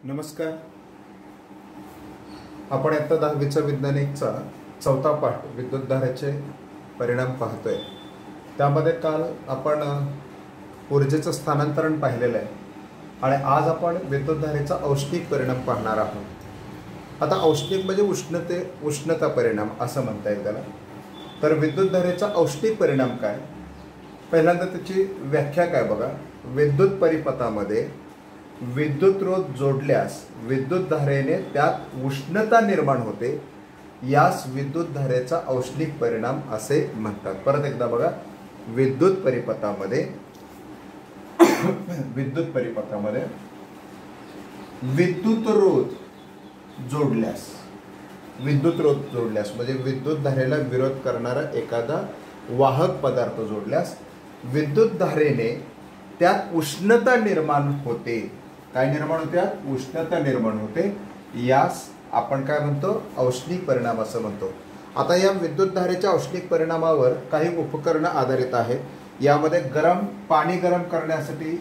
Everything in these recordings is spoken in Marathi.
नमस्कार. आपण आता 10वीचा विज्ञानिकचा चौथा पाठ विद्युतधारेचे परिणाम पाहतोय. त्यामध्ये काल आपण ऊर्जेचं स्थानांतरण पाहिलेलं आहे आणि आज आपण विद्युतधारेचा औष्णिक परिणाम पाहणार आहोत. आता औष्णिक म्हणजे उष्णता परिणाम असं म्हणता येईल त्याला. तर विद्युतधारेचा औष्णिक परिणाम काय, पहिल्यांदा त्याची व्याख्या काय बघा. विद्युत परिपथामध्ये विद्युत रोध जोडल्यास विद्युतधारेने त्यात उष्णता निर्माण होते, यास विद्युतधारेचा औष्णिक परिणाम असे म्हणतात. परत एकदा बघा, विद्युत परिपथामध्ये विद्युत रोध जोडल्यास म्हणजे विद्युतधारेला विरोध करणारा एखादा वाहक पदार्थ जोडल्यास विद्युतधारेने त्यात उष्णता निर्माण होते. काय निर्माण होते? उष्णता निर्माण होते. यास आपण काय म्हणतो? औष्णिक परिणाम असं म्हणतो. आता या विद्युतधारेच्या औष्णिक परिणामावर काही उपकरणं आधारित आहेत. यामध्ये पाणी गरम करण्यासाठी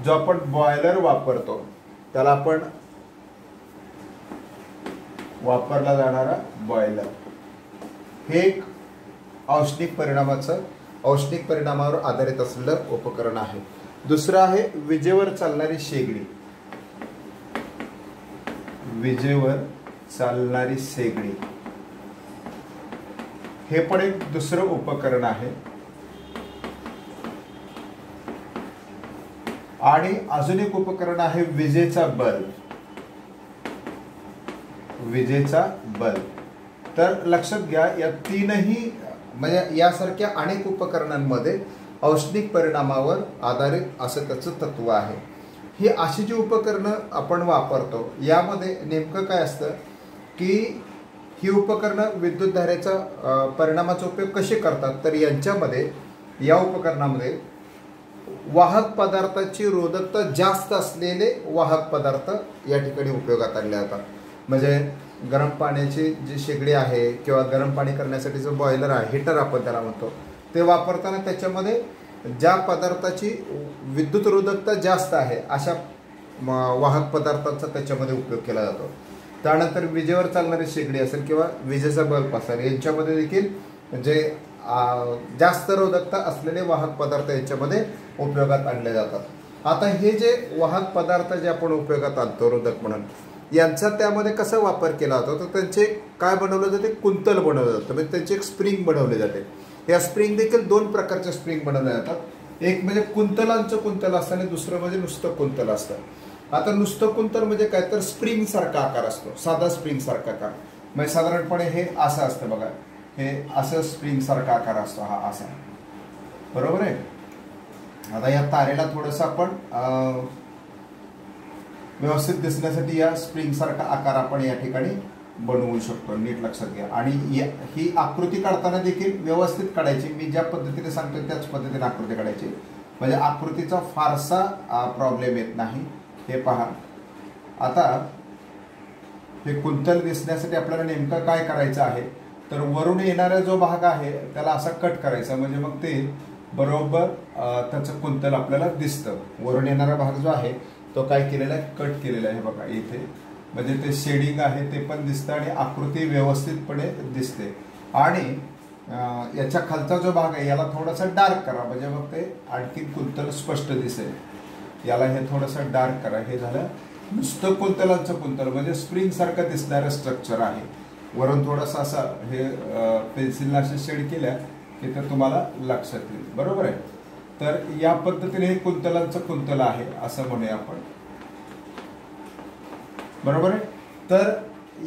जो आपण बॉयलर वापरतो त्याला आपण वापरला जाणारा बॉयलर हे एक औष्णिक परिणामावर आधारित असलेलं उपकरण आहे. दुसरं आहे विजेवर चालणारी शेगडी. हे पण एक दुसरं उपकरण आहे. आणि अजून एक उपकरण आहे विजेचा बल्ब. तर लक्षात घ्या, या तीनही म्हणजे यासारख्या अनेक उपकरणांमध्ये औष्णिक परिणामावर आधारित असं त्याचं तत्व आहे. ही अशी जी उपकरणं आपण वापरतो यामध्ये नेमकं काय असतं की ही उपकरणं विद्युतधारेचा परिणामाचा उपयोग कसे करतात, तर या उपकरणामध्ये वाहक पदार्थाची रोधकता जास्त असलेले वाहक पदार्थ या ठिकाणी उपयोगात आणले जातात. म्हणजे गरम पाण्याची जी शेगडी आहे किंवा गरम पाणी करण्यासाठी जो बॉयलर आहे, हीटर आपण त्याला म्हणतो, ते वापरताना त्याच्यामध्ये ज्या पदार्थाची विद्युत रोधकता जास्त आहे अशा वाहक पदार्थांचा त्याच्यामध्ये उपयोग केला जातो. त्यानंतर विजेवर चालणारी शेगडी असेल किंवा विजेचा बल्ब असेल, यांच्यामध्ये देखील जे जास्त रोधकता असलेले वाहक पदार्थ याच्यामध्ये उपयोगात आणले जातात. आता हे जे वाहक पदार्थ जे आपण उपयोगात आणतो रोधक म्हणून, यांचा त्यामध्ये कसा वापर केला जातो, तर त्यांचे काय बनवलं जाते? कुंतल बनवलं जातं. म्हणजे त्यांची एक स्प्रिंग बनवली जाते. या स्प्रिंग देखील दोन प्रकारच्या स्प्रिंग बनवल्या जातात. एक म्हणजे कुंतल असतं आणि दुसरं म्हणजे नुसतं कुंतल असतं. आता नुसतं कुंतल म्हणजे काय, तर स्प्रिंग सारखा आकार असतो, साधा स्प्रिंग सारखा आकार. म्हणजे साधारणपणे हे असं असतं बघा, हे असं स्प्रिंग सारखा आकार असतो, हा असा, बरोबर आहे. आता या तारेला थोडंसं आपण व्यवस्थित दिसण्यासाठी या स्प्रिंग सारखा आकार आपण या ठिकाणी बनवू शकतो. नीट लक्षात घ्या. आणि ही आकृती काढताना देखील व्यवस्थित काढायची. मी ज्या पद्धतीने सांगतोय त्याच पद्धतीने आकृती काढायची, म्हणजे आकृतीचा फारसा प्रॉब्लेम येत नाही. हे पहा, आता हे कुंतल दिसण्यासाठी आपल्याला नेमकं काय करायचं आहे, तर वरून येणारा जो भाग आहे त्याला असा कट करायचा, म्हणजे मग ते बरोबर त्याचं कुंतल आपल्याला दिसतं. वरून येणारा भाग जो आहे तो काय केलेला आहे, कट केलेला आहे बघा इथे. म्हणजे ते शेडिंग आहे ते पण दिसतं आणि आकृती व्यवस्थितपणे दिसते. आणि याच्या खालचा जो भाग आहे याला थोडासा डार्क करा, म्हणजे मग ते आणखी कुंतल स्पष्ट दिसेल. याला हे थोडंसं डार्क करा. हे झालं नुसतं कुंतलांचं कुंतल, म्हणजे स्प्रिंग सारखं दिसणारं स्ट्रक्चर आहे. वरून थोडंसं असं हे पेन्सिलला अशा शेड केल्या की तर तुम्हाला लक्षात येईल, बरोबर आहे. तर या पद्धतीने हे कुंतलांचं कुंतल आहे असं म्हणूया आपण, बरोबर आहे. तर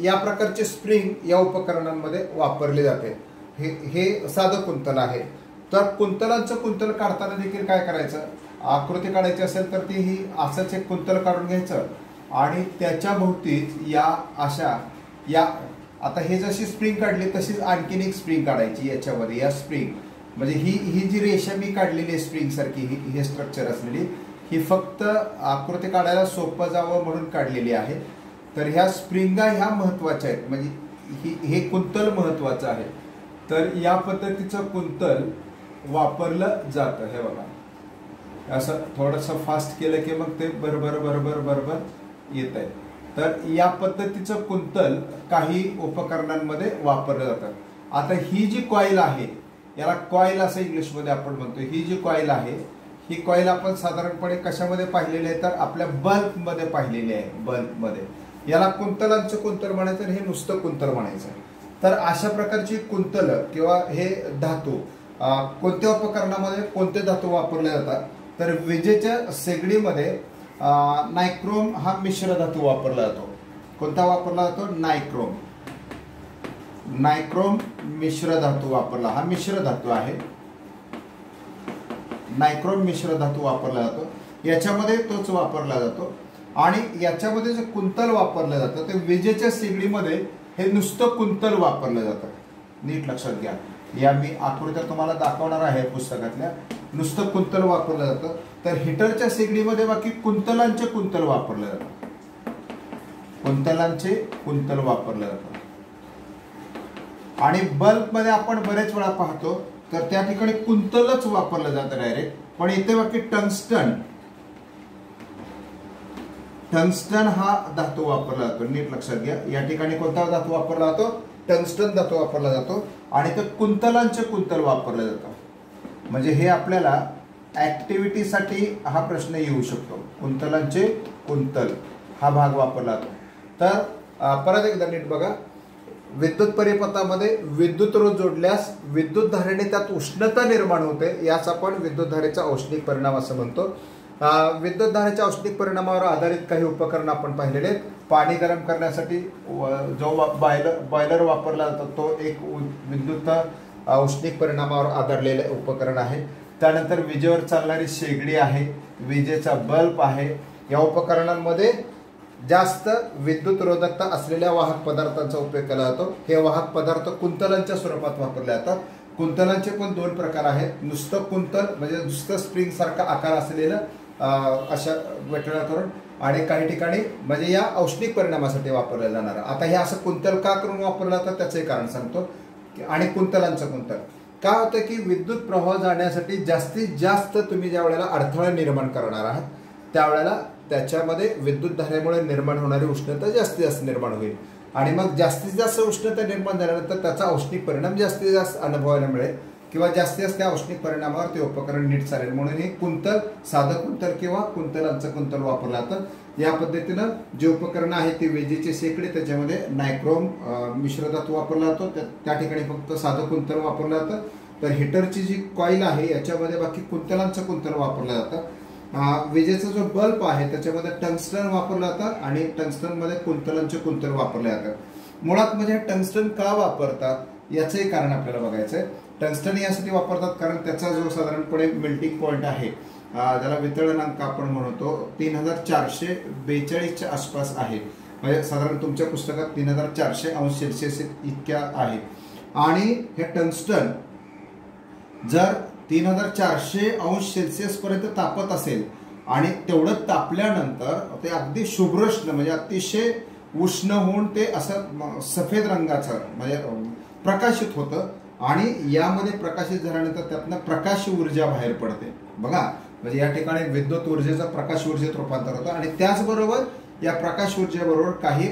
या प्रकारचे स्प्रिंग या उपकरणांमध्ये वापरले जाते. हे साधं कुंतल आहे. तर कुंतलांचं कुंतल काढताना देखील काय करायचं, आकृती काढायची असेल तर ती ही असंच एक कुंतल काढून घ्यायचं आणि त्याच्या भोवतीच आता हे जशी स्प्रिंग काढली तशीच आणखीन एक स्प्रिंग काढायची याच्यामध्ये. या स्प्रिंग म्हणजे ही जी रेषा मी काढलेली आहे स्प्रिंग सारखी, हे स्ट्रक्चर असलेली, ही फक्त आकृती काढायला सोपं जावं म्हणून काढलेली आहे. तर ह्या स्प्रिंगा ह्या महत्वाच्या आहेत, म्हणजे हे कुंतल महत्वाचं आहे. तर या पद्धतीचं कुंतल वापरलं जातं. हे बघा, असं थोडंसं फास्ट केलं की मग ते बरोबर बरोबर बरोबर येत आहे. तर या पद्धतीचं कुंतल काही उपकरणांमध्ये वापरलं जातं. आता ही जी कॉईल आहे, याला कॉईल असं इंग्लिशमध्ये आपण म्हणतो. ही जी कॉईल आहे, ही कॉईल आपण साधारणपणे कशामध्ये पाहिलेली आहे, तर आपल्या बल्बमध्ये पाहिलेली आहे. बल्बमध्ये याला कुंतलांचं कुंतल म्हणायचं, हे नुसतं कुंतल म्हणायचं. तर अशा प्रकारची कुंतल किंवा हे धातू कोणत्या उपकरणामध्ये कोणते धातू वापरले जातात, तर विजेच्या शेगडीमध्ये नायक्रोम हा मिश्र धातू वापरला जातो. कोणता वापरला जातो? नायक्रोम. नायक्रोम मिश्र धातू वापरला, हा मिश्र धातू आहे. नायक्रोम मिश्र धातू वापरला जातो, याच्यामध्ये तोच वापरला जातो. आणि याच्यामध्ये जे कुंतल वापरलं जातं ते विजेच्या शेगडीमध्ये हे नुसतं कुंतल वापरलं जातं. नीट लक्षात घ्या, या मी आकृत्या तुम्हाला दाखवणार आहे पुस्तकातल्या. नुसतं कुंतल वापरलं जातं. तर हिटरच्या शेगडीमध्ये बाकी कुंतलांचे कुंतल वापरलं जातं. कुंतलांचे कुंतल वापरलं जातं. आणि बल्बमध्ये आपण बरेच वेळा पाहतो तर त्या ठिकाणी कुंतलच वापरलं जातं डायरेक्ट. पण इथे बाकी टंगस्टन, टंगस्टन हा धातू वापरला जातो. नीट लक्षात घ्या, या ठिकाणी कोणता धातू वापरला जातो? टंगस्टन धातू वापरला जातो. आणि ते कुंतलांचे कुंतल वापरलं जातं. म्हणजे हे आपल्याला ऍक्टिव्हिटीसाठी हा प्रश्न येऊ शकतो. कुंतलांचे कुंतल हा भाग वापरला जातो. तर परत एकदा नीट बघा, विद्युत परिपथामध्ये विद्युत रोध जोडल्यास विद्युत धारेने त्यात उष्णता निर्माण होते. याच आपण विद्युत धारेचा औष्णिक परिणाम असं म्हणतो. विद्युत धारेच्या औष्णिक परिणामावर आधारित काही उपकरण आपण पाहिलेले आहेत. पाणी गरम करण्यासाठी जो बॉयलर वापरला जातो तो एक विद्युत औष्णिक परिणामावर आधारलेले उपकरण आहे. त्यानंतर विजेवर चालणारी शेगडी आहे, विजेचा बल्ब आहे. या उपकरणांमध्ये जास्त विद्युत रोधकता असलेल्या वाहक पदार्थांचा उपयोग केला जातो. हे वाहक पदार्थ कुंतलांच्या स्वरूपात वापरले जातात. कुंतलांचे पण दोन प्रकार आहेत. नुसतं कुंतल म्हणजे नुसतं स्प्रिंग सारखा आकार असलेलं अशा वेटळा करून, आणि काही ठिकाणी म्हणजे या औष्णिक परिणामासाठी वापरलं जाणार. आता हे असं कुंतल का करून वापरलं जातं त्याचे कारण सांगतो. आणि कुंतलांचं कुंतल का होतं की विद्युत प्रवाह जाण्यासाठी जास्तीत जास्त तुम्ही ज्या वेळेला अडथळा निर्माण करणार आहात त्यावेळेला त्याच्यामध्ये विद्युत धारेमुळे निर्माण होणारी उष्णता जास्तीत जास्त निर्माण होईल. आणि मग जास्तीत जास्त उष्णता निर्माण झाल्यानंतर त्याचा औष्णिक परिणाम जास्तीत जास्त अनुभवायला मिळेल किंवा जास्तीत जास्त त्या औष्णिक परिणामावर ते उपकरण नीट चालेल. म्हणून हे कुंतल, साधं कुंतल किंवा कुंतलांचं कुंतल वापरलं जातं. या पद्धतीनं जे उपकरण आहे ते विजेचे शेगडी, त्याच्यामध्ये नायक्रोम मिश्र धातू वापरला जातो. त्या ठिकाणी फक्त साधं कुंतल वापरलं जातं. तर हिटरची जी कॉईल आहे याच्यामध्ये बाकी कुंतलांचं कुंतल वापरलं जातं. विजेचा जो बल्ब आहे त्याच्यामध्ये टंगस्टन वापरलं जातं आणि टंगस्टनमध्ये कुंतलांचे कुंतल वापरले जातात. मुळात म्हणजे टंगस्टन का वापरतात याचंही कारण आपल्याला बघायचं आहे. टंगस्टन यासाठी वापरतात कारण त्याचा जो साधारणपणे मेल्टिंग पॉईंट आहे, ज्याला वितळनांक आपण म्हणतो, 3442च्या आसपास आहे. म्हणजे साधारण तुमच्या पुस्तकात 3400 अंश सेल्सिअस इतक्या आहे. आणि हे टंगस्टन जर 3400 अंश सेल्सिअस पर्यंत तापत असेल आणि तेवढं तापल्यानंतर ते अगदी शुभ्रष्ण म्हणजे अतिशय उष्ण होऊन ते असं सफेद रंगाचं म्हणजे प्रकाशित होतं. आणि यामध्ये प्रकाशित झाल्यानंतर त्यातनं प्रकाश ऊर्जा बाहेर पडते. बघा, म्हणजे या ठिकाणी विद्युत ऊर्जेचं प्रकाश ऊर्जेत रूपांतर होतं. आणि त्याचबरोबर या प्रकाश ऊर्जेबरोबर काही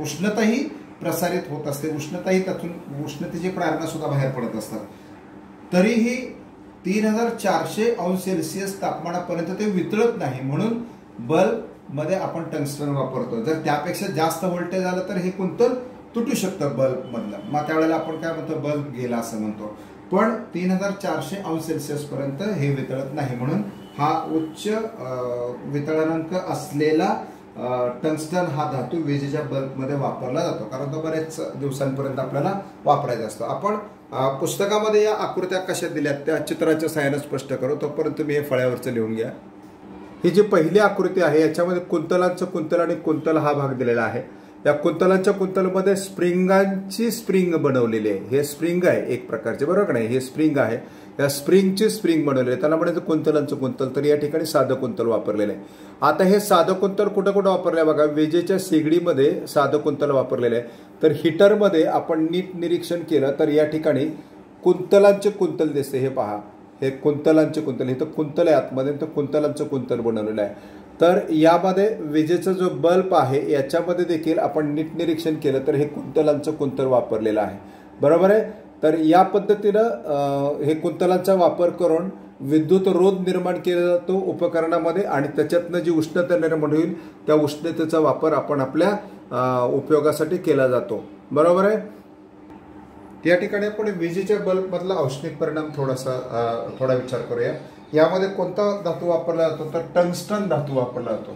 उष्णताही प्रसारित होत असते. उष्णताही त्यातून उष्णतेची प्रेरणा सुद्धा बाहेर पडत असतात. तरीही 3400 अंश सेल्सिअस तापमानापर्यंत ते वितळत नाही. म्हणून बल्ब मध्ये आपण टंगस्टन वापरतो. जर त्यापेक्षा जास्त व्होल्टेज आलं तर हे कुंतल तुटू शकतं बल्ब मधलं. मग त्यावेळेला आपण काय म्हणतो, बल्ब गेला असं म्हणतो. पण 3400 अंश सेल्सिअस पर्यंत हे वितळत नाही. म्हणून हा उच्च वितळनांक असलेला टंगस्टन हा धातू विजेच्या बल्बमध्ये वापरला जातो, कारण तो बरेच दिवसांपर्यंत आपल्याला वापरायचा असतो. आपण पुस्तकामध्ये या आकृत्या कशा दिल्यात त्या चित्राच्या सहाय्याने स्पष्ट करू. तोपर्यंत तुम्ही हे फळ्यावरचं लिहून घ्या. ही जी पहिली आकृती आहे याच्यामध्ये कुंतलांचं कुंतल आणि कुंतल हा भाग दिलेला आहे. या कुंतलांच्या कुंतलमध्ये स्प्रिंगांची स्प्रिंग बनवलेली आहे. हे स्प्रिंग आहे एक प्रकारचे, बरोबर नाही, हे स्प्रिंग आहे. या स्प्रिंगची स्प्रिंग बनवलेली आहे, त्याला म्हणायचं कुंतलांचं कुंतल. तर या ठिकाणी साधं कुंतल वापरलेलं आहे. आता हे साधं कुंतल कुठं कुठं वापरलं आहे बघा, विजेच्या शेगडीमध्ये साधं कुंतल वापरलेलं आहे. तर हीटरमध्ये आपण नीट निरीक्षण केलं तर या ठिकाणी कुंतलांचे कुंतल दिसते. हे पहा, हे कुंतलांचे कुंतल, हे तर कुंतल आहे आतमध्ये, तर कुंतलांचं कुंतल बनवलेलं आहे. तर यामध्ये विजेचा जो बल्ब आहे याच्यामध्ये देखील आपण नीट निरीक्षण केलं तर हे कुंतलांचं कुंतल वापरलेलं आहे, बरोबर आहे. तर या पद्धतीनं हे कुंतलांचा वापर करून विद्युत रोध निर्माण केला जातो उपकरणामध्ये आणि त्याच्यातनं जी उष्णता निर्माण होईल त्या उष्णतेचा वापर आपण आपल्या उपयोगासाठी केला जातो, बरोबर आहे. या ठिकाणी आपण विजेच्या बल्बमधला औष्णिक परिणाम थोडा विचार करूया. यामध्ये कोणता धातू वापरला जातो तर टंगस्टन धातू वापरला जातो.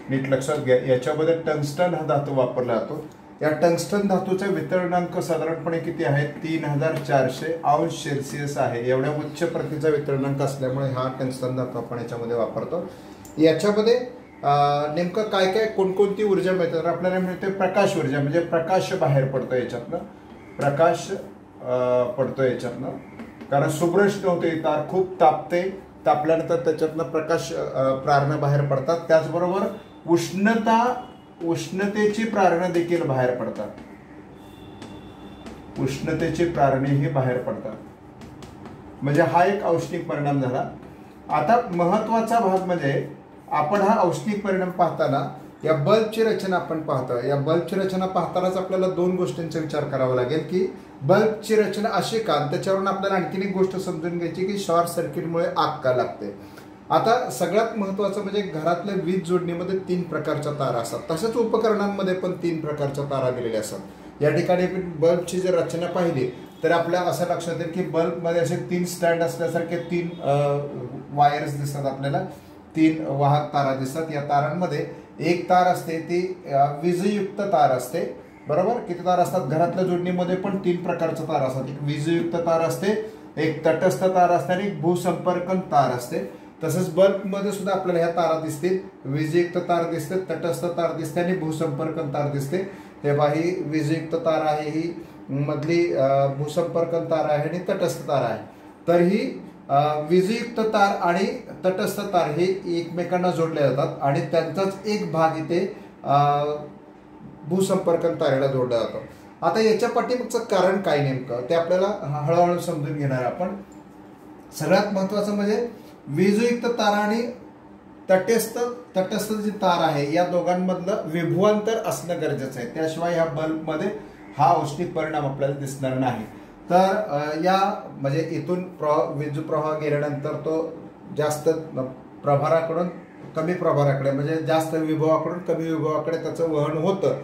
नीट लक्षात घ्या, याच्यामध्ये टंगस्टन हा धातू वापरला जातो. या टंगस्टन धातूचा वितरणांक साधारणपणे किती आहे, 3400 अंश सेल्सिअस आहे. एवढ्या उच्च प्रतीचा वितरणांक असल्यामुळे हा टंगस्टन धातू आपण याच्यामध्ये वापरतो. याच्यामध्ये नेमकं काय काय कोणकोणती ऊर्जा मिळते तर आपल्याला मिळते प्रकाश ऊर्जा, म्हणजे प्रकाश बाहेर पडतो याच्यातनं, प्रकाश पडतो याच्यातनं, कारण सुभ्रष्ट होते, तार खूप तापते, तापल्यानंतर त्याच्यातनं प्रकाश प्रारणं बाहेर पडतात. त्याचबरोबर उष्णतेची प्रारणं देखील बाहेर पडतात, उष्णतेची प्रारणेही बाहेर पडतात. म्हणजे हा एक औष्णिक परिणाम झाला. आता महत्वाचा भाग म्हणजे आपण हा औष्णिक परिणाम पाहताना या बल्बची रचना आपण पाहतो. या बल्बची रचना पाहतानाच आपल्याला दोन गोष्टींचा विचार करावा लागेल की बल्बची रचना अशी का, त्याच्यावरून आपल्याला आणखीन एक गोष्ट समजून घ्यायची की शॉर्ट सर्किटमुळे आग का लागते. आता सगळ्यात महत्वाचं म्हणजे घरातल्या वीज जोडणीमध्ये 3 प्रकारच्या तारा असतात, तशाच उपकरणांमध्ये पण 3 प्रकारच्या तारा दिलेल्या असतात. या ठिकाणी बल्बची जर रचना पाहिली तर आपल्याला असं लक्षात येईल की बल्बमध्ये असे 3 स्टँड असल्यासारखे 3 वायर्स दिसतात आपल्याला, 3 वाहक तारा दिसतात. या तारांमध्ये एक तार असते ती वीजयुक्त तार असते, बरोबर. किती तार असतात घरातल्या जोडणीमध्ये पण 3 प्रकारच्या तार असतात. एक वीजयुक्त तार असते, एक तटस्थ तार असते आणि एक भूसंपर्कन तार असते. तसंच बल्बमध्ये सुद्धा आपल्याला ह्या तारा दिसतील, वीजयुक्त तार दिसते, तटस्थ तार दिसते आणि भूसंपर्कन तार दिसते. हे ही वीजयुक्त तार आहे, ही मधली भूसंपर्कन तार आहे आणि तटस्थ तार आहे. तर ही वीजयुक्त तार आणि तटस्थ तार हे एकमेकांना जोडले जातात आणि त्यांचाच एक भाग इथे भूसंपर्कन तारेला जोडला जातो. आता याच्या पाठीमागचं कारण काय नेमकं ते आपल्याला हळूहळू समजून घेणार आपण. सगळ्यात महत्वाचं म्हणजे वीजयुक्त तार आणि तटस्थ जी तार आहे या दोघांमधलं विभवांतर असणं गरजेचं आहे, त्याशिवाय ह्या बल्बमध्ये हा औष्णिक परिणाम आपल्याला दिसणार नाही. तर या म्हणजे इथून विद्युत प्रवाह गेल्यानंतर तो जास्त प्रभाराकडून कमी प्रभाराकडे, म्हणजे जास्त विभवाकडून कमी विभवाकडे त्याचं वहन होतं.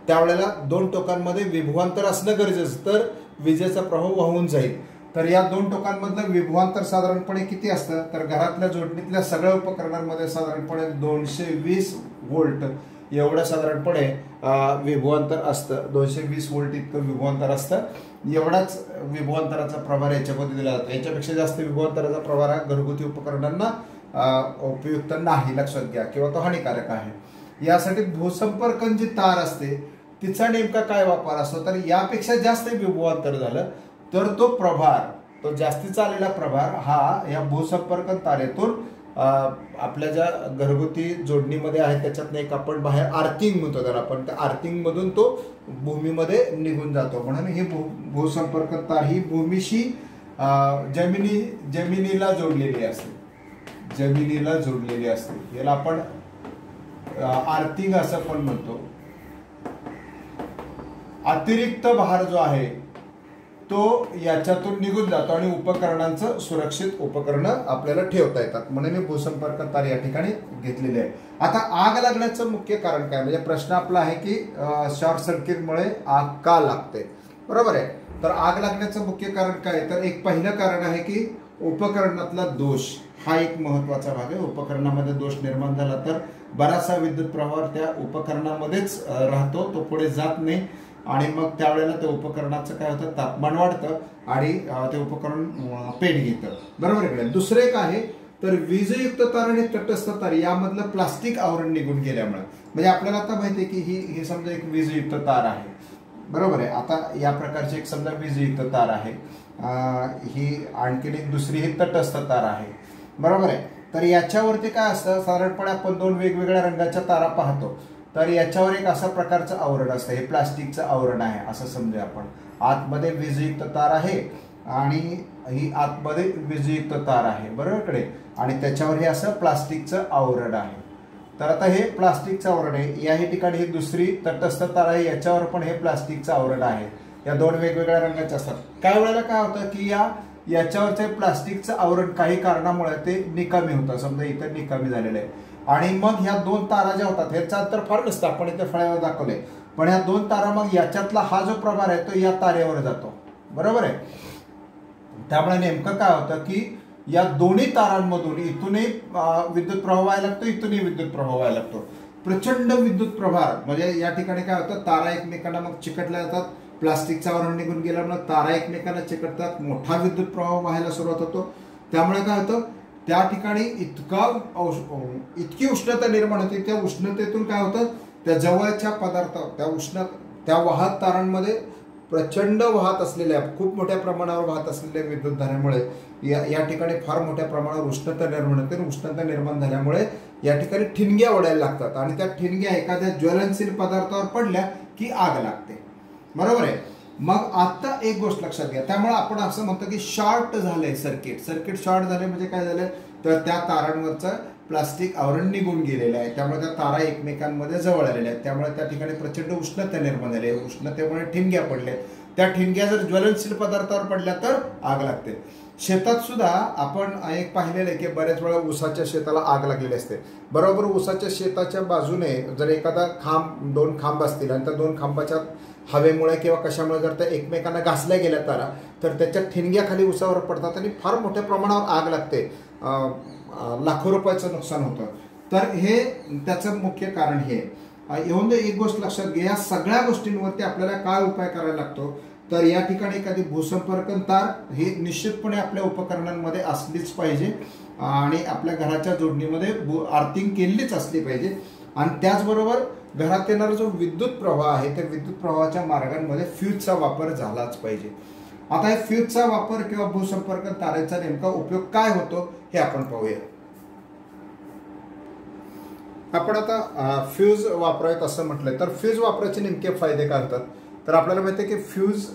त्यावेळेला 2 टोकांमध्ये विभवांतर असणं गरजेचं, तर विजेचा प्रवाह वाहून जाईल. तर या 2 टोकांमधलं विभवांतर साधारणपणे किती असतं तर घरातल्या जोडणीतल्या सगळ्या उपकरणांमध्ये साधारणपणे 220 व्होल्ट एवढं साधारणपणे विभवांतर असतं. 220 व्होल्ट इतकं विभवांतर असतं. एवढाच विभवांतराचा प्रभार याच्यामध्ये दिला जातो. याच्यापेक्षा जास्त विभवांतराचा प्रभार हा घरगुती उपकरणांना उपयुक्त नाही, लक्षात घ्या, किंवा तो हानिकारक आहे. यासाठी भूसंपर्कन जी तार असते तिचा नेमका काय वापर असतो तर यापेक्षा जास्त विभवांतर झालं तर तो प्रभार, तो जास्तीचा आलेला प्रभार हा या भूसंपर्कन तारेतून आपल्या ज्या घरगुती जोडणीमध्ये आहे त्याच्यातनं एक आपण बाहेर आर्थिंग म्हणतो त्याला आपण, त्या आर्थिंग मधून तो भूमीमध्ये निघून जातो. म्हणून ही भूसंपर्कन तार ही भूमीशी जमिनीला जोडलेली असते, जमिनीला जोडलेली असते. याला आपण आर्थिंग असं पण म्हणतो. अतिरिक्त भार जो आहे तो याच्यातून निघून जातो आणि उपकरणांचं सुरक्षित उपकरणं आपल्याला ठेवता येतात. म्हणून मी भूसंपर्क तार या ठिकाणी घेतलेली आहे. आता आग लागण्याचं मुख्य कारण काय, म्हणजे प्रश्न आपला आहे की शॉर्ट सर्किटमुळे आग का लागते, बरोबर आहे. तर आग लागण्याचं मुख्य कारण काय तर एक पहिलं कारण आहे की उपकरणातला दोष हा एक महत्वाचा भाग आहे. उपकरणामध्ये दोष निर्माण झाला तर बराचसा विद्युत प्रवाह त्या उपकरणामध्येच राहतो, तो पुढे जात नाही आणि मग त्यावेळेला त्या उपकरणाचं काय होतं तापमान वाढतं आणि ते उपकरण पेट घेतं, बरोबर आहे. दुसरं एक आहे तर वीजयुक्त तार आणि तटस्थ तार यामधलं प्लास्टिक आवरण निघून गेल्यामुळे, म्हणजे आपल्याला आता माहिती आहे की ही समजा एक वीजयुक्त तार आहे, बरोबर आहे. आता या प्रकारची एक समजा वीजयुक्त तार आहे, ही आणखीन एक दुसरी ही तटस्थ तार आहे, बरोबर आहे. तर याच्यावरती काय असतं, साधारणपणे आपण दोन वेगवेगळ्या रंगाच्या तारा पाहतो, तर याच्यावर एक अशा प्रकारचं आवरण असतं, हे प्लास्टिकचं आवरण आहे असं समजूया आपण. आतमध्ये वीजयुक्त तार आहे आणि ही आतमध्ये वीजयुक्त तार आहे, बरोबरकडे, आणि त्याच्यावर हे असं प्लास्टिकचं आवरण आहे. तर आता हे प्लास्टिकचं आवरण आहे. या ठिकाणी ही दुसरी तटस्थ तार आहे, याच्यावर पण हे प्लास्टिकचं आवरण आहे. या दोन वेगवेगळ्या रंगाचे असतात. काही वेळेला काय होतं की याच्यावरचे प्लास्टिकचं आवरण काही कारणामुळे ते निकामी होतं, समजा इथं निकामी झालेलं आहे, आणि मग ह्या दोन तारा ज्या होतात, ह्याचं अंतर फार नसतं, आपण इथे फळ्यावर दाखवले, पण ह्या दोन तारा मग याच्यातला हा जो प्रभार आहे तो या तारेवर जातो, बरोबर आहे. त्यामुळे नेमकं काय होतं की या दोन्ही तारांमधून इथूनही विद्युत प्रवाह व्हायला लागतो, इथूनही विद्युत प्रवाह व्हायला लागतो. प्रचंड विद्युत प्रभार, म्हणजे या ठिकाणी काय होतं, तारा एकमेकांना मग चिकटल्या जातात, प्लास्टिकचं आवरण निघून गेल्यामुळे तारा एकमेकांना चिकटतात, मोठा विद्युत प्रवाह व्हायला सुरुवात होतो. त्यामुळे काय होतं, त्या ठिकाणी इतकी उष्णता निर्माण होते, त्या उष्णतेतून काय होतं, त्या जवळच्या पदार्थ त्या वाहक तारांमध्ये प्रचंड वाहत असलेल्या, खूप मोठ्या प्रमाणावर वाहत असलेल्या विद्युतधारेमुळे या ठिकाणी फार मोठ्या प्रमाणावर उष्णता निर्माण होते. उष्णता निर्माण झाल्यामुळे या ठिकाणी ठिणग्या उडायला लागतात आणि त्या ठिणग्या एखाद्या ज्वलनशील पदार्थावर पडल्या की आग लागते, बरोबर आहे. मग आता एक गोष्ट लक्षात घ्या, त्यामुळे आपण असं म्हणतो की शॉर्ट झालंय सर्किट शॉर्ट झाले, म्हणजे काय झालं, तर त्या तारांवरचं प्लास्टिक आवरण निघून गेलेलं आहे, त्यामुळे त्या तारा एकमेकांमध्ये जवळ आलेल्या आहेत, त्यामुळे त्या ठिकाणी प्रचंड उष्णता निर्माण झाली आहे. उष्णतेमुळे ठिणग्या पडल्या, त्या ठिणग्या जर ज्वलनशील पदार्थावर पडल्या तर आग लागते. शेतात सुद्धा आपण एक पाहिलेलं आहे की बऱ्याच वेळा ऊसाच्या शेताला आग लागलेली असते, बरोबर. ऊसाच्या शेताच्या बाजूने जर एखादा दोन खांब असतील आणि त्या दोन खांबाच्या हवेमुळे किंवा कशामुळे जर त्या एकमेकांना घासल्या गेल्या तारा, तर त्याच्या ठिणग्या खाली ऊसावर पडतात आणि फार मोठ्या प्रमाणावर आग लागते, लाखो रुपयाचं नुकसान होतं. तर हे त्याचं मुख्य कारण हे येऊन एक गोष्ट लक्षात घ्या, या सगळ्या गोष्टींवरती आपल्याला काय उपाय करायला लागतो, तर या ठिकाणी एखादी भूसंपर्क तार ही निश्चितपणे आपल्या उपकरणांमध्ये असलीच पाहिजे आणि आपल्या घराच्या जोडणीमध्ये आर्थिंग केलीच असली पाहिजे. आणि त्याचबरोबर घरात येणारा जो विद्युत प्रवाह आहे, त्या विद्युत प्रवाहाच्या मार्गांमध्ये फ्यूजचा वापर झालाच पाहिजे. आता हे फ्यूजचा वापर किंवा भूसंपर्क तारेचा नेमका उपयोग काय होतो हे आपण पाहूया. आपण आता फ्यूज वापरायचं असं म्हटलंय, तर फ्यूज वापरायचे नेमके फायदे काय होतात, तर आपल्याला माहिती आहे की फ्यूज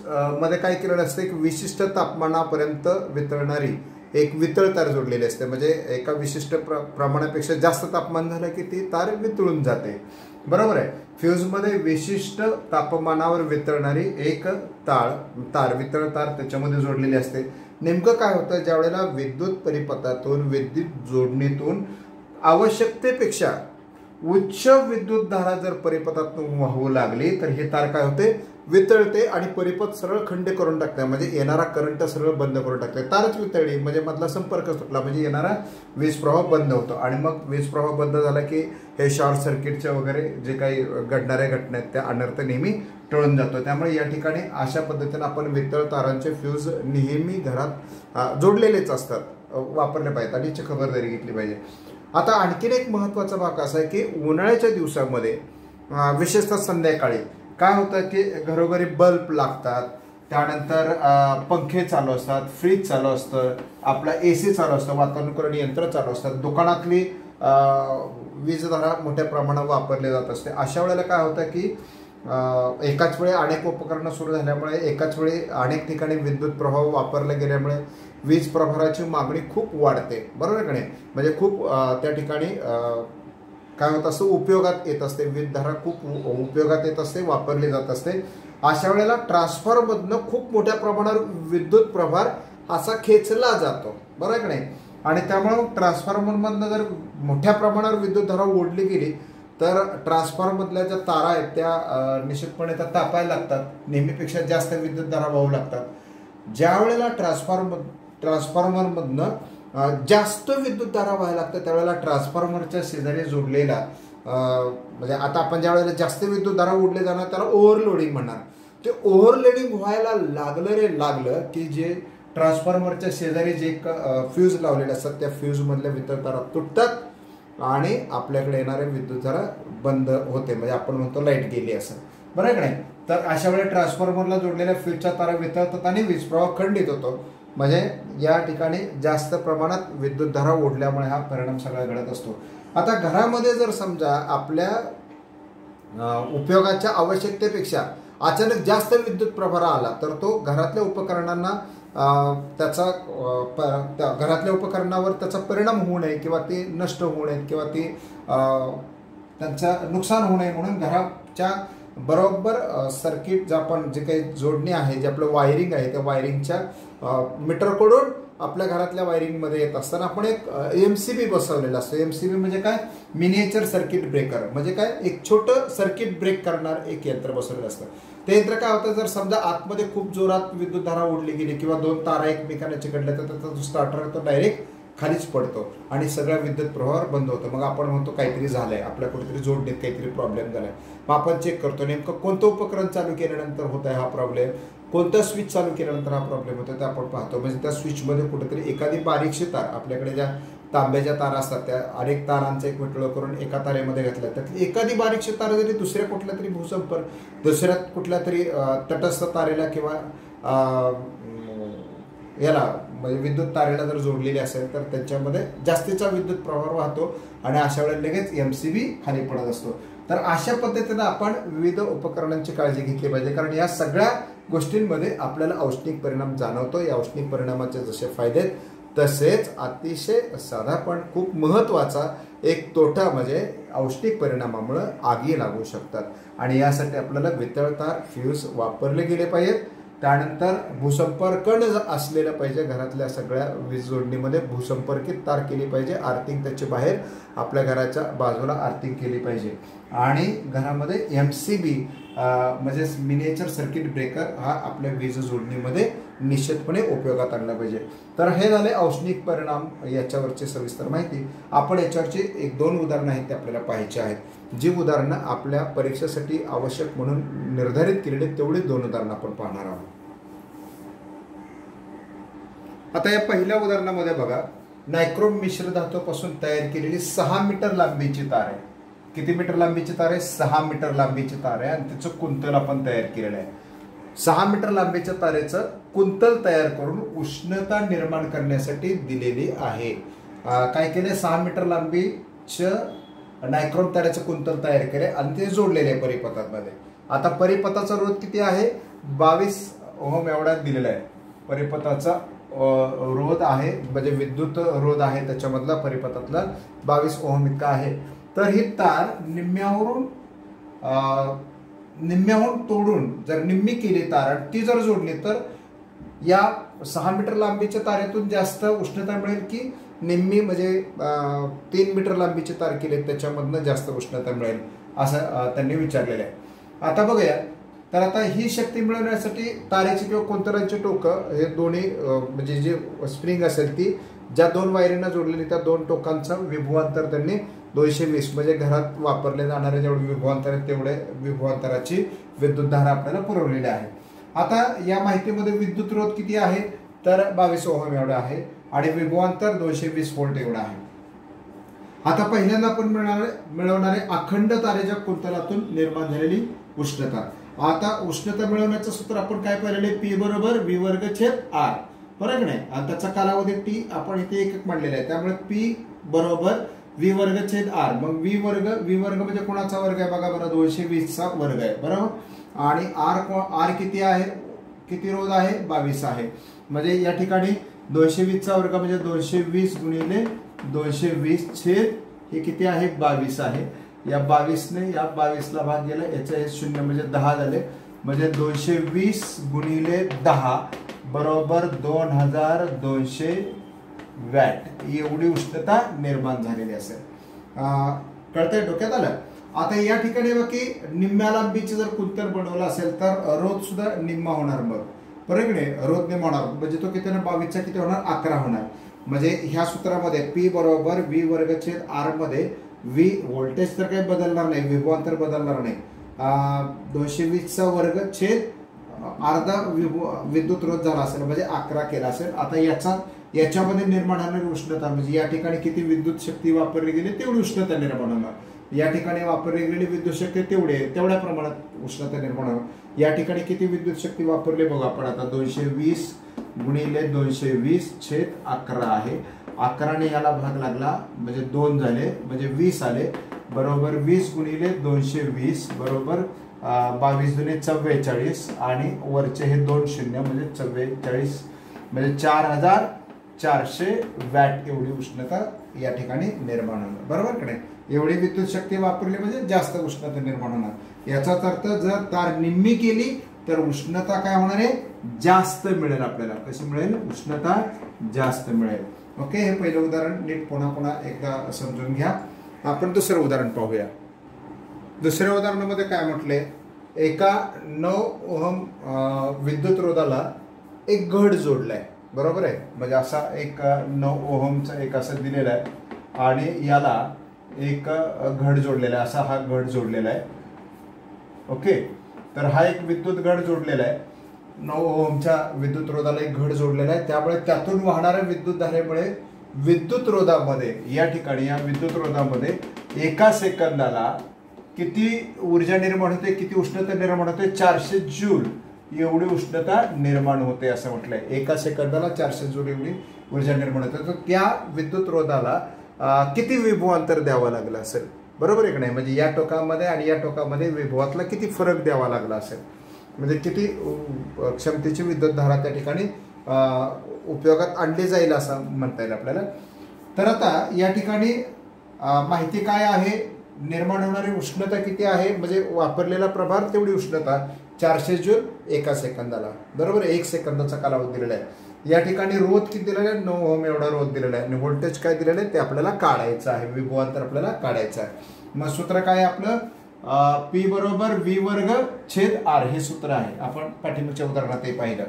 मध्ये काय केलेलं असतं, एक विशिष्ट तापमानापर्यंत वितळणारी एक वितळ तार जोडलेली असते, म्हणजे एका विशिष्ट प्रमाणापेक्षा जास्त तापमान झालं की ती तार वितळून जाते, बरोबर आहे. फ्यूजमध्ये विशिष्ट तापमानावर वितळणारी एक वितळ तार त्याच्यामध्ये जोडलेली असते. नेमकं काय होतं, ज्या वेळेला विद्युत परिपथातून विद्युत जोडणीतून आवश्यकतेपेक्षा उच्च विद्युत धारा जर परिपथातून वाहू लागली तर ही तार काय होते, वितळते आणि परिपथ सरळ खंड करून टाकते, म्हणजे येणारा करंट सरळ बंद करून टाकते. तारच वितळली म्हणजे मधला संपर्क तुटला, म्हणजे येणारा वीज प्रवाह बंद होतो आणि मग वीज प्रवाह बंद झाला की हे शॉर्ट सर्किटचे वगैरे जे काही घडणाऱ्या घटना आहेत त्या अनर्थ नेहमी टळून जातो. त्यामुळे या ठिकाणी अशा पद्धतीने आपण वितळ तारांचे फ्यूज नेहमी घरात जोडलेलेच असतात, वापरले पाहिजेत आणि याची खबरदारी घेतली पाहिजे. आता आणखीन एक महत्त्वाचा भाग असा आहे की उन्हाळ्याच्या दिवसामध्ये विशेषतः संध्याकाळी काय होतं की घरोघरी बल्ब लागतात, त्यानंतर पंखे चालू असतात, फ्रीज चालू असतं, आपला AC चालू असतं, वातानुकूलन यंत्र चालू असतात, दुकानातली वीजधारा मोठ्या प्रमाणात वापरली जात असते. अशा वेळेला काय होतं की एकाच वेळी अनेक उपकरणं सुरू झाल्यामुळे, एकाच वेळी अनेक ठिकाणी विद्युत प्रवाह वापरले गेल्यामुळे वीज प्रभाराची मागणी खूप वाढते, बरोबर का नाही. म्हणजे खूप त्या ठिकाणी काय होत असतं, उपयोगात येत असते, वीजधारा खूप उपयोगात येत असते, वापरली जात असते. अशा वेळेला ट्रान्सफॉर्मरमधनं खूप मोठ्या प्रमाणावर विद्युत प्रभार असा खेचला जातो, बरोबर का नाही. आणि त्यामुळे ट्रान्सफॉर्मरमधनं जर मोठ्या प्रमाणावर विद्युतधारा ओढली गेली तर ट्रान्सफॉर्मरमधल्या ज्या तारा आहेत त्या निश्चितपणे त्या तापायला लागतात, नेहमीपेक्षा जास्त विद्युतधारा वाहू लागतात. ज्या वेळेला ट्रान्सफॉर्मरमधनं जास्त विद्युतधारा व्हायला लागतं त्यावेळेला ट्रान्सफॉर्मरच्या शेजारी जोडलेला म्हणजे आता आपण ज्या वेळेला जास्त विद्युतधारा ओढले जाणार त्याला ओव्हरलोडिंग म्हणणार. ते ओव्हरलोडिंग व्हायला लागलं की जे ट्रान्सफॉर्मरच्या शेजारी जे फ्यूज लावलेले असतात त्या फ्यूज मधल्या विद्युत तारा तुटतात आणि आपल्याकडे येणारे विद्युतधारा बंद होते, म्हणजे आपण म्हणतो लाईट गेली असं, बरोबर नाही. तर अशा वेळी ट्रान्सफॉर्मरला जोडलेल्या फ्यूजच्या तारा वितळतात आणि वीज प्रवाह खंडित होतो. म्हणजे या ठिकाणी जास्त प्रमाणात विद्युतधारा ओढल्यामुळे हा परिणाम सगळा घडत असतो. आता घरामध्ये जर समजा आपल्या उपयोगाच्या आवश्यकतेपेक्षा अचानक जास्त विद्युत प्रवाह आला तर तो घरातल्या उपकरणांना घरातल्या उपकरणावर त्याचा परिणाम होऊ नये किंवा ते नष्ट होऊ नयेत किंवा ते त्यांचं नुकसान होऊ नये म्हणून घराच्या बरोबर सर्किट जे आपण जे काही जोडणी आहे, जे आपलं वायरिंग आहे, त्या वायरिंगच्या मीटरकडून आपल्या घरातल्या वायरिंगमध्ये येत असताना आपण एक MCB बसवलेला असतो. MCB म्हणजे काय, मिनिएचर सर्किट ब्रेकर, म्हणजे काय, एक छोटं सर्किट ब्रेक करणार एक यंत्र बसवलेलं असतं. ते यंत्र काय होतं, जर समजा आतमध्ये खूप जोरात विद्युतधारा ओढली गेली किंवा दोन तारा एकमेकांना चिकटल्या तर त्याचा जो स्टार्टर तो डायरेक्ट खालीच पडतो आणि सगळा विद्युत प्रवाह बंद होतो. मग आपण म्हणतो काहीतरी झालंय, आपल्या कुठेतरी जोडणीत काहीतरी प्रॉब्लेम झालाय. मग आपण चेक करतो नेमकं कोणतं उपकरण चालू केल्यानंतर होत आहे हा प्रॉब्लेम, कोणतं स्विच चालू केल्यानंतर हा प्रॉब्लेम होतो ते आपण पाहतो. म्हणजे त्या स्विचमध्ये कुठेतरी एखादी बारीकशी तार, आपल्याकडे ज्या तांब्याच्या तारा असतात त्या अनेक तारांचा एक विटळं करून एका तारेमध्ये घातल्या, त्यातली एखादी बारीकशी तार जरी दुसऱ्या कुठल्या तरी भूसंपर्क, दुसऱ्या कुठल्या तरी तटस्थ तारेला किंवा याला म्हणजे विद्युत तारेला जर जोडलेली असेल तर त्याच्यामध्ये जास्तीचा विद्युत प्रवाह वाहतो आणि अशा वेळेला लगेच MCB खाली पडत असतो. तर अशा पद्धतीने आपण विविध उपकरणांची काळजी घेतली पाहिजे, कारण या सगळ्या गोष्टींमध्ये आपल्याला औष्णिक परिणाम जाणवतो. या औष्णिक परिणामाचे जसे फायदे आहेत तसेच अतिशय साधा पण खूप महत्त्वाचा एक तोटा म्हणजे औष्णिक परिणामामुळे आगी लागू शकतात आणि यासाठी आपल्याला वितळतार फ्यूज वापरले गेले पाहिजेत. त्यानंतर भूसंपर्क असलेलं पाहिजे, घरातल्या सगळ्या वीज जोडणीमध्ये भूसंपर्कित तार केली पाहिजे. आर्थिंग त्याची बाहेर आपल्या घराच्या बाजूला आर्थिंग केली पाहिजे आणि घरामध्ये MCB म्हणजे मिनिएचर सर्किट ब्रेकर हा आपल्या वीज जोडणीमध्ये निश्चितपणे उपयोगात आणला पाहिजे. तर हे झाले औष्णिक परिणाम याच्यावरची सविस्तर माहिती. आपण याच्यावरची 1-2 उदाहरणं आहेत ते आपल्याला पाहायची आहेत, जी उदाहरणं आपल्या परीक्षेसाठी आवश्यक म्हणून निर्धारित केलेली तेवढी 2 उदाहरणं आपण पाहणार आहोत. आता या पहिल्या उदाहरणामध्ये बघा, नायक्रोम मिश्र धातूपासून तयार केलेली 6 मीटर लांबीची तार आहे. किती मीटर लांबीची तार आहे? 6 मीटर लांबीची तार आहे आणि तिचं कुंतल आपण तयार केलेलं आहे. 6 मीटर लांबीच्या तारेचं कुंतल तयार करून उष्णता निर्माण करण्यासाठी दिलेली आहे. काय केले? 6 मीटर लांबीचं नायक्रोम तारेचं कुंतल तयार केले आणि ते जोडलेले आहे परिपथामध्ये. आता परिपथाचा रोध किती आहे? 22 ओहम एवढा दिलेला आहे. परिपथाचा रोध आहे म्हणजे विद्युत रोध आहे त्याच्यामधला परिपथातला 22 ओहम इतका आहे. तर ही तार निम्म्याहून तोडून जर निम्मी केली तार ती जर जोडली तर या 6 मीटर लांबीच्या तारेतून जास्त उष्णता मिळेल की निम्मी म्हणजे 3 मीटर लांबीची तार केली त्याच्यामधनं जास्त उष्णता मिळेल असं त्यांनी विचारलेलं आहे. आता बघूया, तर आता ही शक्ती मिळवण्यासाठी तारेची किंवा कुंतलांची टोकं हे दोन्ही म्हणजे जी स्प्रिंग असेल ती ज्या 2 वायरींना जोडलेली त्या 2 टोकांचं विभवांतर त्यांनी 220 म्हणजे घरात वापरले जाणारे जेवढे विभवांतर आहेत तेवढे विभवांतराची विद्युतधारा आपल्याला पुरवलेली आहे. आता या माहितीमध्ये विद्युत रोध किती आहे तर 22 ओहम एवढा आहे आणि विभवांतर 220 व्होल्ट एवढा आहे. आता पहिल्यांदा आपण मिळवणारे अखंड तारेच्या कुंतलातून निर्माण झालेली उष्णता. आता उष्णता मिळवण्याचं सूत्र आपण काय पाहिलेले? P बरोबर V वर्ग छेद R, बरोबर नाही? आणि त्याचा कालावधी T आपण इथे एक मांडलेला आहे, त्यामुळे P बरोबर V वर्ग छेद R. मग V वर्ग म्हणजे कोणाचा वर्ग आहे बघा बरं? 220 चा वर्ग आहे, बरोबर. आणि R किती आहे? किती रोध आहे? 22 आहे. म्हणजे या ठिकाणी 220 चा वर्ग म्हणजे 220 गुणिले 220 छेद हे किती आहे? 22 आहे. या 22 ने या 22 ला भाग गेला, याचा हे 0 म्हणजे 10 झाले. म्हणजे 220 गुणिले 10 बरोबर 2200 वॅट एवढी उष्णता निर्माण झालेली असेल. कळतंय? डोक्यात आलं? आता या ठिकाणी बघ की निम्म्या लांबीचे जर कुंतल बनवलं असेल तर रोध सुद्धा निम्मा होणार. मग बरोबर नाही? रोध निम्मा होणार म्हणजे तो किती होणार? 22 चा किती होणार? 11 होणार. म्हणजे ह्या सूत्रामध्ये P बरोबर V वर्ग छेद R मध्ये V व्होल्टेज तर काही बदलणार नाही, विभवांतर बदलणार नाही. 220 चा वर्ग छेद अर्धा विद्युत रोध झाला असेल म्हणजे 11 केला असेल. आता याच्यामध्ये निर्माण होणारी उष्णता म्हणजे या ठिकाणी किती विद्युत शक्ती वापरली गेली तेवढी उष्णता निर्माण होणार. या ठिकाणी वापरली गेलेली विद्युत शक्ती तेवढ्या प्रमाणात उष्णता निर्माण होणार. या ठिकाणी किती विद्युत शक्ती वापरली बघू आपण आता. 220 गुणिले 220/11 आहे. 11ने याला भाग लागला म्हणजे 2 झाले म्हणजे 20 आले बरोबर. 20 गुणिले 220 बरोबर 22 दुने 44 आणि वरचे हे 2 शून्य म्हणजे 44 म्हणजे 4400 वॅट एवढी उष्णता या ठिकाणी निर्माण होणार. बरोबर की नाही. एवढी विद्युत शक्ती वापरली म्हणजे जास्त उष्णता निर्माण होणार. याचाच अर्थ जर तार निम्मी केली तर उष्णता काय होणार आहे, जास्त मिळेल आपल्याला. कशी मिळेल, उष्णता जास्त मिळेल. ओके, हे पहिलं उदाहरण नीट पुन्हा एकदा समजून घ्या. आपण दुसरं उदाहरण पाहूया. दुसऱ्या उदाहरणामध्ये काय म्हटले, एका 9 ओहम विद्युत रोधाला एक घड जोडलाय. बरोबर आहे. म्हणजे असा एक 9 ओहमचा एक असं दिलेला आहे आणि याला एक घड जोडलेला आहे. असा हा घड जोडलेला आहे. ओके, तर हा एक विद्युत घड जोडलेला आहे. 9 ओहमच्या विद्युत रोधाला एक घड जोडलेला आहे. त्यामुळे त्यातून वाहणाऱ्या विद्युत धारेमुळे विद्युत रोधामध्ये या ठिकाणी या विद्युत रोधामध्ये एका सेकंदाला किती ऊर्जा निर्माण होते, किती उष्णता निर्माण होते, 400 जूल एवढी उष्णता निर्माण होते असं म्हटलंय. एका सेकंदाला 400 जूल एवढी ऊर्जा निर्माण होते. तर त्या विद्युत रोधाला किती विभवांतर द्यावं लागलं असेल. बरोबर आहे की नाही. म्हणजे या टोकामध्ये आणि या टोकामध्ये विभवातला किती फरक द्यावा लागला असेल, म्हणजे किती क्षमतेची विद्युत धारा त्या ठिकाणी उपयोगात आणली जाईल असं म्हणता येईल आपल्याला. तर आता या ठिकाणी माहिती काय आहे, निर्माण होणारी उष्णता किती आहे, म्हणजे वापरलेला प्रभार तेवढी उष्णता 400 जूल एका सेकंदाला. बरोबर, 1 सेकंदाचा कालावधी दिलेला आहे. या ठिकाणी रोध किती दिलेला आहे, 9 ओहम एवढा रोध दिलेला आहे आणि व्होल्टेज काय दिलेलं आहे ते आपल्याला काढायचं आहे. विभवांतर आपल्याला काढायचं आहे. मग सूत्र काय आपलं, P बरोबर V वर्ग छेद R हे सूत्र आहे. आपण पाठीमागच्या उदाहरणात हे पाहिलं.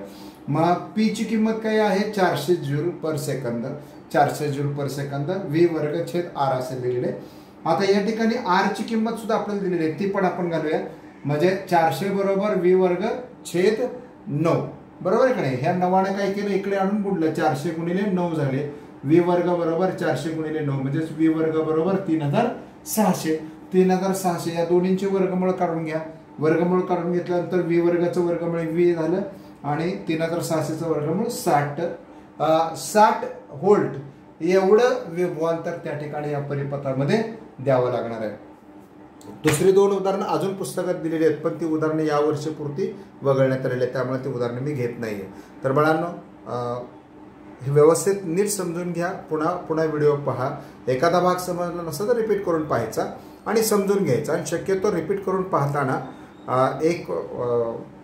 मग P ची किंमत काय आहे, 400 joule per second. 400 joule per second V वर्ग छेद R असे लिहिलेले. आता या ठिकाणी R ची किंमत सुद्धा आपल्याला दिलेली आहे, ती पण आपण घालूया. म्हणजे 400 बरोबर V वर्ग छेद 9. बरोबर आहे का नाही. ह्या 9ने काय केलं, इकडे आणून गुणलं. 400 गुणिले 9 झाले. V वर्ग बरोबर 400 गुणिले 9 म्हणजे V वर्ग बरोबर 3600. 3600 या दोन्हींचे वर्गमूळ काढून घ्या. वर्गमूळ काढून घेतल्यानंतर V वर्गाचं वर्गमूळ V झालं आणि 3600चं वर्गमूळ 60 व्होल्ट एवढं विभवांतर त्या ठिकाणी या परिपथामध्ये द्यावं लागणार आहे. दुसरी 2 उदाहरणं अजून पुस्तकात दिलेली आहेत, पण ती उदाहरणे या वर्षीपुरती वगळण्यात आलेली आहेत, त्यामुळे ती उदाहरणे मी घेत नाहीये. तर बाळांनो, हे व्यवस्थित नीट समजून घ्या. पुन्हा व्हिडिओ पहा. एखादा भाग समजला नसता तर रिपीट करून पाहायचा आणि समजून घ्यायचा. आणि शक्यतो रिपीट करून पाहताना एक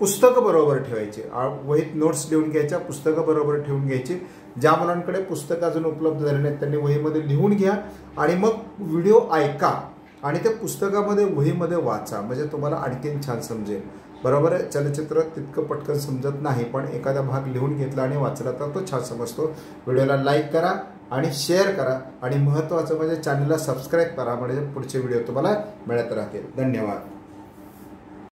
पुस्तकं बरोबर ठेवायची. वहीत नोट्स लिहून घ्यायच्या, पुस्तकं बरोबर ठेवून घ्यायची. ज्या मुलांकडे पुस्तकं अजून उपलब्ध झाले नाहीत त्यांनी वहीमध्ये लिहून घ्या आणि मग व्हिडिओ ऐका आणि त्या पुस्तकामध्ये वहीमध्ये वाचा, म्हणजे तुम्हाला आणखीन छान समजेल. बरोबर आहे. चलचित्र तितकं पटकन समजत नाही, पण एखादा भाग लिहून घेतला आणि वाचला तर तो छान समजतो. व्हिडिओला लाईक करा आणि शेअर करा आणि महत्त्वाचं म्हणजे चॅनलला सबस्क्राईब करा, म्हणजे पुढचे व्हिडिओ तुम्हाला मिळत राहतील. धन्यवाद.